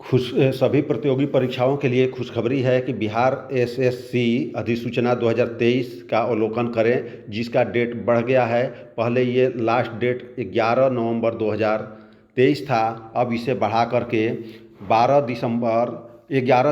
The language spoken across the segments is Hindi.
सभी प्रतियोगी परीक्षाओं के लिए खुशखबरी है कि बिहार एसएससी अधिसूचना 2023 का अवलोकन करें, जिसका डेट बढ़ गया है। पहले ये लास्ट डेट 11 नवंबर 2023 था, अब इसे बढ़ा करके 11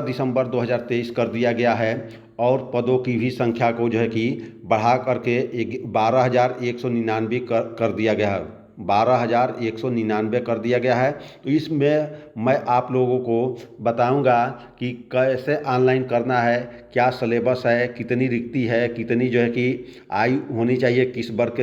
दिसंबर 2023 कर दिया गया है। और पदों की भी संख्या को जो है कि बढ़ा करके 12,199 कर दिया गया है। 12,199 कर दिया गया है। तो इसमें मैं आप लोगों को बताऊंगा कि कैसे ऑनलाइन करना है, क्या सिलेबस है, कितनी रिक्ति है, कितनी जो है कि आयु होनी चाहिए, किस वर्ग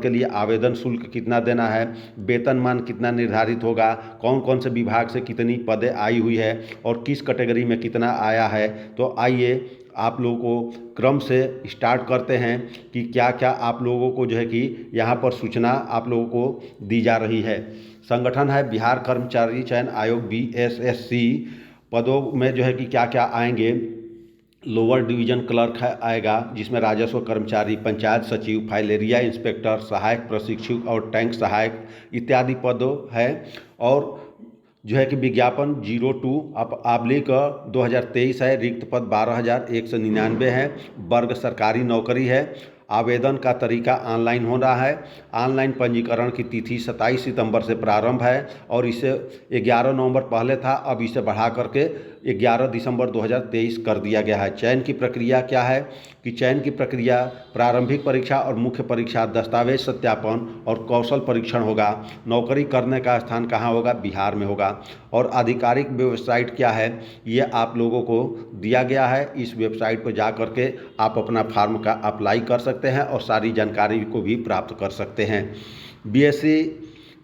के लिए आवेदन शुल्क कितना देना है, वेतनमान कितना निर्धारित होगा, कौन कौन से विभाग से कितनी पदें आई हुई है और किस कैटेगरी में कितना आया है। तो आइए आप लोगों को क्रम से स्टार्ट करते हैं कि क्या क्या आप लोगों को जो है कि यहाँ पर सूचना आप लोगों को दी जा रही है। संगठन है बिहार कर्मचारी चयन आयोग BSSC। पदों में जो है कि क्या क्या आएंगे, लोअर डिवीजन क्लर्क आएगा, जिसमें राजस्व कर्मचारी, पंचायत सचिव, फाइलेरिया इंस्पेक्टर, सहायक प्रशिक्षक और टैंक सहायक इत्यादि पद है। और जो है कि विज्ञापन 02/2023 है। रिक्त पद 12,199 है। वर्ग सरकारी नौकरी है। आवेदन का तरीका ऑनलाइन हो रहा है। ऑनलाइन पंजीकरण की तिथि 27 सितंबर से प्रारंभ है और इसे 11 नवंबर पहले था, अब इसे बढ़ा करके 11 दिसंबर 2023 कर दिया गया है। चयन की प्रक्रिया क्या है कि चयन की प्रक्रिया प्रारंभिक परीक्षा और मुख्य परीक्षा, दस्तावेज सत्यापन और कौशल परीक्षण होगा। नौकरी करने का स्थान कहाँ होगा, बिहार में होगा। और आधिकारिक वेबसाइट क्या है, ये आप लोगों को दिया गया है। इस वेबसाइट पर जा करके आप अपना फॉर्म का अप्लाई कर सकते हैं और सारी जानकारी को भी प्राप्त कर सकते हैं।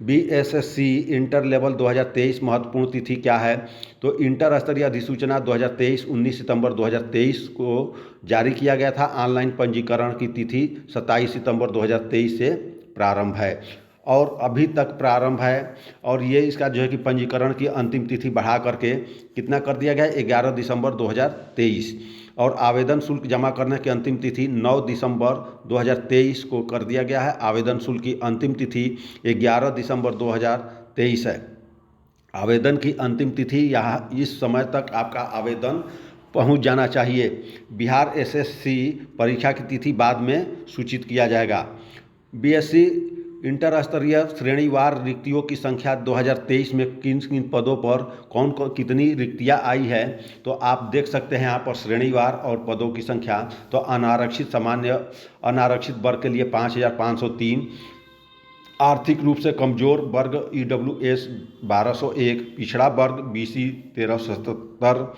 BSSC इंटर लेवल 2023 महत्वपूर्ण तिथि क्या है, तो इंटर स्तरीय अधिसूचना 2023 19 सितंबर 2023 को जारी किया गया था। ऑनलाइन पंजीकरण की तिथि 27 सितंबर 2023 से प्रारंभ है और अभी तक प्रारंभ है। और ये इसका जो है कि पंजीकरण की अंतिम तिथि बढ़ा करके कितना कर दिया गया है, 11 दिसंबर 2023। और आवेदन शुल्क जमा करने की अंतिम तिथि 9 दिसंबर 2023 को कर दिया गया है। आवेदन शुल्क की अंतिम तिथि 11 दिसंबर 2023 है। आवेदन की अंतिम तिथि यहाँ इस समय तक आपका आवेदन पहुँच जाना चाहिए। बिहार SSC परीक्षा की तिथि बाद में सूचित किया जाएगा। BSc इंटर स्तरीय श्रेणीवार रिक्तियों की संख्या 2023 में किन किन पदों पर कौन कौन कितनी रिक्तियां आई है, तो आप देख सकते हैं यहाँ पर श्रेणीवार और पदों की संख्या। तो अनारक्षित वर्ग के लिए 5,503, आर्थिक रूप से कमजोर वर्ग EWS 1201, पिछड़ा वर्ग BC 1377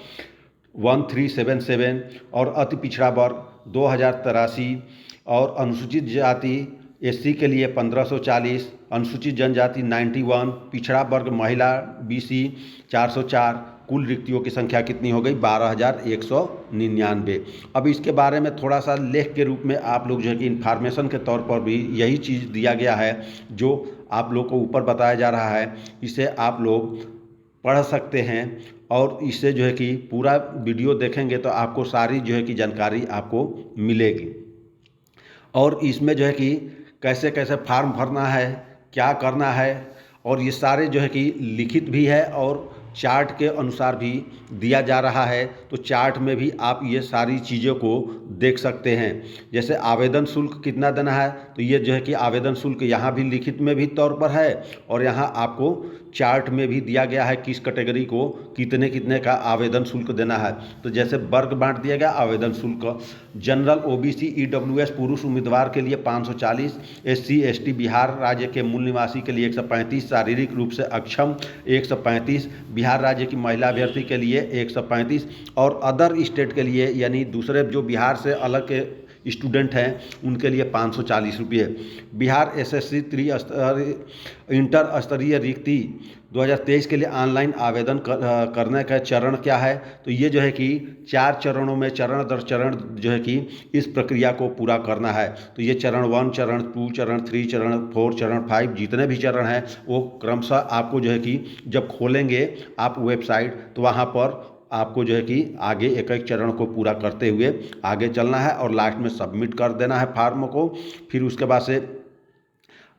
1377 और अति पिछड़ा वर्ग 2083 और अनुसूचित जाति SC के लिए 1540, अनुसूचित जनजाति 91, पिछड़ा वर्ग महिला BC 404। कुल रिक्तियों की संख्या कितनी हो गई, 12,199। अब इसके बारे में थोड़ा सा लेख के रूप में आप लोग जो है कि इन्फॉर्मेशन के तौर पर भी यही चीज़ दिया गया है जो आप लोग को ऊपर बताया जा रहा है। इसे आप लोग पढ़ सकते हैं और इससे जो है कि पूरा वीडियो देखेंगे तो आपको सारी जो है कि जानकारी आपको मिलेगी। और इसमें जो है कि कैसे कैसे फॉर्म भरना है, क्या करना है, और ये सारे जो है कि लिखित भी है और चार्ट के अनुसार भी दिया जा रहा है। तो चार्ट में भी आप ये सारी चीज़ों को देख सकते हैं। जैसे आवेदन शुल्क कितना देना है, तो ये जो है कि आवेदन शुल्क यहाँ भी लिखित में भी तौर पर है और यहाँ आपको चार्ट में भी दिया गया है किस कैटेगरी को कितने कितने का आवेदन शुल्क देना है। तो जैसे वर्ग बांट दिया गया आवेदन शुल्क, जनरल OBC EWS पुरुष उम्मीदवार के लिए 540, SC ST बिहार राज्य के मूल निवासी के लिए 135, शारीरिक रूप से अक्षम 135, बिहार राज्य की महिला अभ्यर्थी के लिए 135 और अदर स्टेट के लिए यानी दूसरे जो बिहार से अलग के स्टूडेंट हैं उनके लिए 540 रुपये। बिहार SSC इंटर स्तरीय रिक्ति 2023 के लिए ऑनलाइन आवेदन करने का चरण क्या है, तो ये जो है कि 4 चरणों में चरण दर चरण जो है कि इस प्रक्रिया को पूरा करना है। तो ये चरण 1, चरण 2, चरण 3, चरण 4, चरण 5 जितने भी चरण हैं वो क्रमशः आपको जो है कि जब खोलेंगे आप वेबसाइट तो वहाँ पर आपको जो है कि आगे एक एक चरण को पूरा करते हुए आगे चलना है और लास्ट में सबमिट कर देना है फॉर्म को। फिर उसके बाद से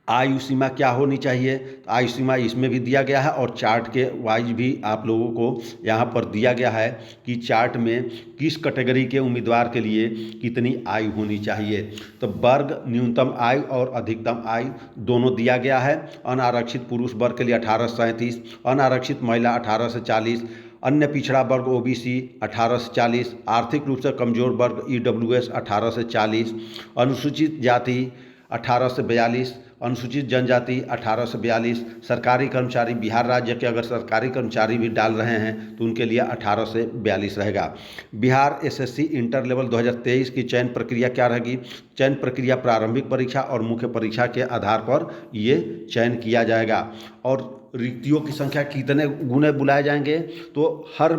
आयु सीमा क्या होनी चाहिए, तो आयु सीमा इसमें भी दिया गया है और चार्ट के वाइज भी आप लोगों को यहाँ पर दिया गया है कि चार्ट में किस कैटेगरी के उम्मीदवार के लिए कितनी आयु होनी चाहिए। तो वर्ग न्यूनतम आयु और अधिकतम आयु दोनों दिया गया है। अनारक्षित पुरुष वर्ग के लिए 18 से 37, अनारक्षित महिला 18 से 40, अन्य पिछड़ा वर्ग ओबीसी 18 से 40, आर्थिक रूप से कमजोर वर्ग ईडब्ल्यूएस 18 से 40, अनुसूचित जाति 18 से 42, अनुसूचित जनजाति 18 से 42, सरकारी कर्मचारी बिहार राज्य के अगर सरकारी कर्मचारी भी डाल रहे हैं तो उनके लिए 18 से 42 रहेगा। बिहार एसएससी इंटर लेवल 2023 की चयन प्रक्रिया क्या रहेगी? चयन प्रक्रिया प्रारंभिक परीक्षा और मुख्य परीक्षा के आधार पर ये चयन किया जाएगा। और रिक्तियों की संख्या कितने गुने बुलाए जाएंगे, तो हर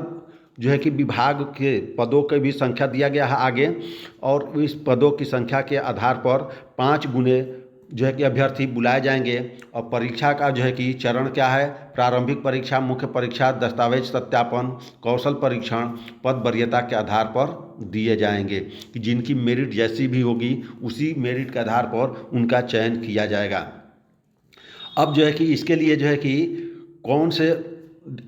जो है कि विभाग के पदों की भी संख्या दिया गया है आगे, और इस पदों की संख्या के आधार पर 5 गुने जो है कि अभ्यर्थी बुलाए जाएंगे। और परीक्षा का जो है कि चरण क्या है? प्रारंभिक परीक्षा, मुख्य परीक्षा, दस्तावेज सत्यापन, कौशल परीक्षण, पद वरीयता के आधार पर दिए जाएंगे कि जिनकी मेरिट जैसी भी होगी उसी मेरिट के आधार पर उनका चयन किया जाएगा। अब जो है कि इसके लिए जो है कि कौन से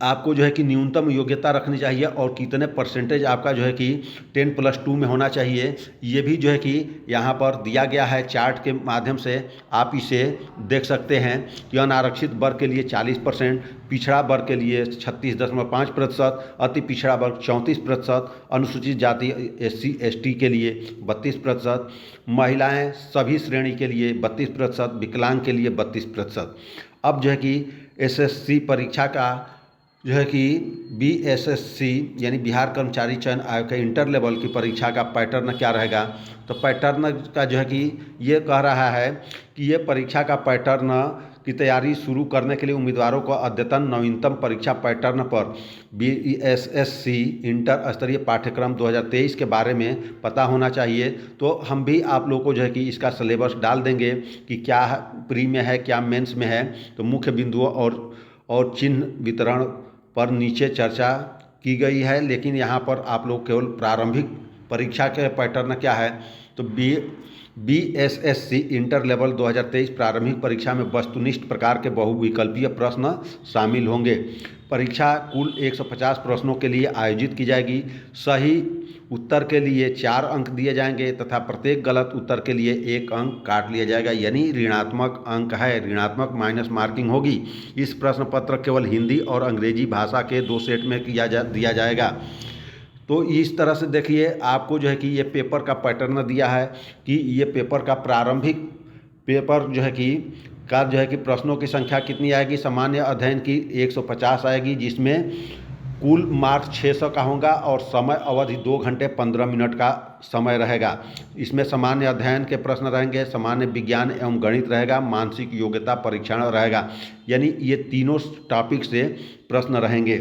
आपको जो है कि न्यूनतम योग्यता रखनी चाहिए और कितने परसेंटेज आपका जो है कि 10+2 में होना चाहिए, ये भी जो है कि यहाँ पर दिया गया है चार्ट के माध्यम से। आप इसे देख सकते हैं कि अनारक्षित वर्ग के लिए 40%, पिछड़ा वर्ग के लिए 36.5%, अति पिछड़ा वर्ग 34%, अनुसूचित जाति SC ST के लिए 32%, महिलाएं सभी श्रेणी के लिए 32%, विकलांग के लिए 32%। अब जो है कि SSC परीक्षा का जो है कि BSSC यानी बिहार कर्मचारी चयन आयोग के इंटर लेवल की परीक्षा का पैटर्न क्या रहेगा? तो पैटर्न का जो है कि ये कह रहा है कि ये परीक्षा का पैटर्न की तैयारी शुरू करने के लिए उम्मीदवारों को अद्यतन नवीनतम परीक्षा पैटर्न पर BSSC इंटर स्तरीय पाठ्यक्रम 2023 के बारे में पता होना चाहिए। तो हम भी आप लोगों को जो है कि इसका सिलेबस डाल देंगे कि क्या प्री में है, क्या मेंस में है। तो मुख्य बिंदुओं और चिन्ह वितरण पर नीचे चर्चा की गई है, लेकिन यहाँ पर आप लोग केवल प्रारंभिक परीक्षा के पैटर्न क्या है, तो BSSC इंटर लेवल 2023 प्रारंभिक परीक्षा में वस्तुनिष्ठ प्रकार के बहुविकल्पीय प्रश्न शामिल होंगे। परीक्षा कुल 150 प्रश्नों के लिए आयोजित की जाएगी। सही उत्तर के लिए 4 अंक दिए जाएंगे तथा प्रत्येक गलत उत्तर के लिए 1 अंक काट लिया जाएगा, यानी ऋणात्मक अंक है, ऋणात्मक माइनस मार्किंग होगी। इस प्रश्न पत्र केवल हिंदी और अंग्रेजी भाषा के 2 सेट में दिया जाएगा। तो इस तरह से देखिए आपको जो है कि ये पेपर का पैटर्न दिया है कि ये पेपर का प्रारंभिक पेपर जो है कि प्रश्नों की संख्या कितनी आएगी? सामान्य अध्ययन की 150 आएगी, जिसमें कुल मार्क्स 600 का होगा और समय अवधि 2 घंटे 15 मिनट का समय रहेगा। इसमें सामान्य अध्ययन के प्रश्न रहेंगे, सामान्य विज्ञान एवं गणित रहेगा, मानसिक योग्यता परीक्षण रहेगा, यानी ये तीनों टॉपिक से प्रश्न रहेंगे।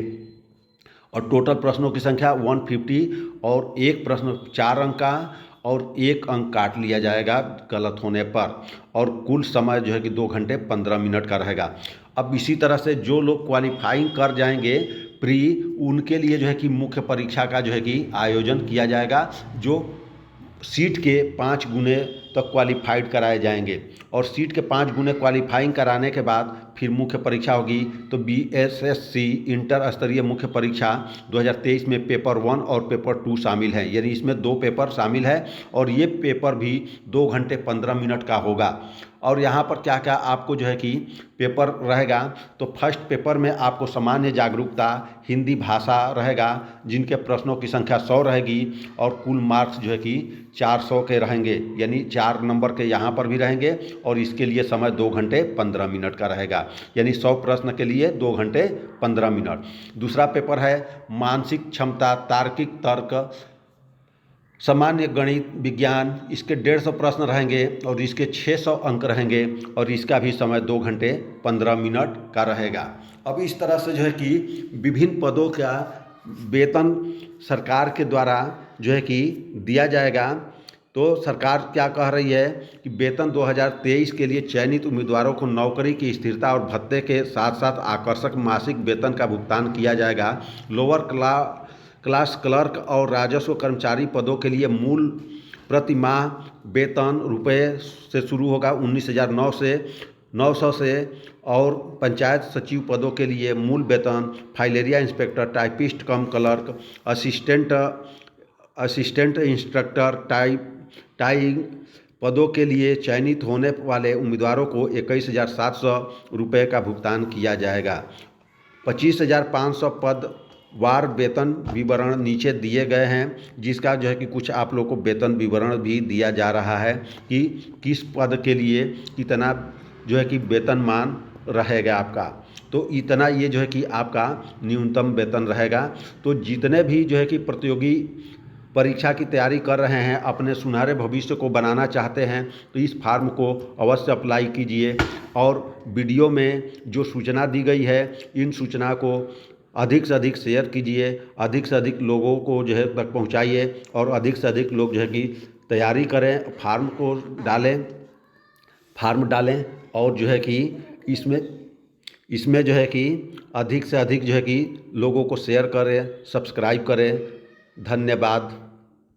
और टोटल प्रश्नों की संख्या 150 और एक प्रश्न 4 अंक का और 1 अंक काट लिया जाएगा गलत होने पर। और कुल समय जो है कि 2 घंटे 15 मिनट का रहेगा। अब इसी तरह से जो लोग क्वालिफाइंग कर जाएंगे प्री, उनके लिए जो है कि मुख्य परीक्षा का जो है कि आयोजन किया जाएगा, जो सीट के 5 गुने तक क्वालिफाइड कराए जाएंगे। और सीट के 5 गुने क्वालिफाइंग कराने के बाद फिर मुख्य परीक्षा होगी। तो BSSC इंटर स्तरीय मुख्य परीक्षा 2023 में पेपर 1 और पेपर 2 शामिल हैं, यानी इसमें 2 पेपर शामिल है और ये पेपर भी 2 घंटे 15 मिनट का होगा। और यहाँ पर क्या क्या आपको जो है कि पेपर रहेगा, तो फर्स्ट पेपर में आपको सामान्य जागरूकता हिंदी भाषा रहेगा, जिनके प्रश्नों की संख्या 100 रहेगी और कुल मार्क्स जो है कि 400 के रहेंगे, यानी 4 नंबर के यहाँ पर भी रहेंगे और इसके लिए समय 2 घंटे 15 मिनट का रहेगा, यानी 100 प्रश्न के लिए 2 घंटे 15 मिनट। दूसरा पेपर है मानसिक क्षमता, तार्किक तर्क, सामान्य गणित विज्ञान, इसके 150 प्रश्न रहेंगे और इसके 600 अंक रहेंगे और इसका भी समय 2 घंटे 15 मिनट का रहेगा। अब इस तरह से जो है कि विभिन्न पदों का वेतन सरकार के द्वारा जो है कि दिया जाएगा। तो सरकार क्या कह रही है कि वेतन 2023 के लिए चयनित उम्मीदवारों को नौकरी की स्थिरता और भत्ते के साथ साथ आकर्षक मासिक वेतन का भुगतान किया जाएगा। लोअर क्लास क्लर्क और राजस्व कर्मचारी पदों के लिए मूल प्रति माह वेतन रुपये से शुरू होगा 19,009 से 900 से और पंचायत सचिव पदों के लिए मूल वेतन फाइलेरिया इंस्पेक्टर, टाइपिस्ट कम क्लर्क, असिस्टेंट इंस्ट्रक्टर, टाइपिंग पदों के लिए चयनित होने वाले उम्मीदवारों को 21,700 रुपये का भुगतान किया जाएगा। 25,500 पद वार वेतन विवरण नीचे दिए गए हैं, जिसका जो है कि कुछ आप लोग को वेतन विवरण भी दिया जा रहा है कि किस पद के लिए कितना जो है कि वेतनमान रहेगा आपका। तो इतना ये जो है कि आपका न्यूनतम वेतन रहेगा। तो जितने भी जो है कि प्रतियोगी परीक्षा की तैयारी कर रहे हैं, अपने सुनहरे भविष्य को बनाना चाहते हैं, तो इस फॉर्म को अवश्य अप्लाई कीजिए। और वीडियो में जो सूचना दी गई है, इन सूचना को अधिक से अधिक शेयर कीजिए, अधिक से अधिक लोगों को जो है तक पहुंचाइए और अधिक से अधिक लोग जो है कि तैयारी करें, फार्म डालें और जो है कि इसमें जो है कि अधिक से अधिक जो है कि लोगों को शेयर करें, सब्सक्राइब करें। धन्यवाद।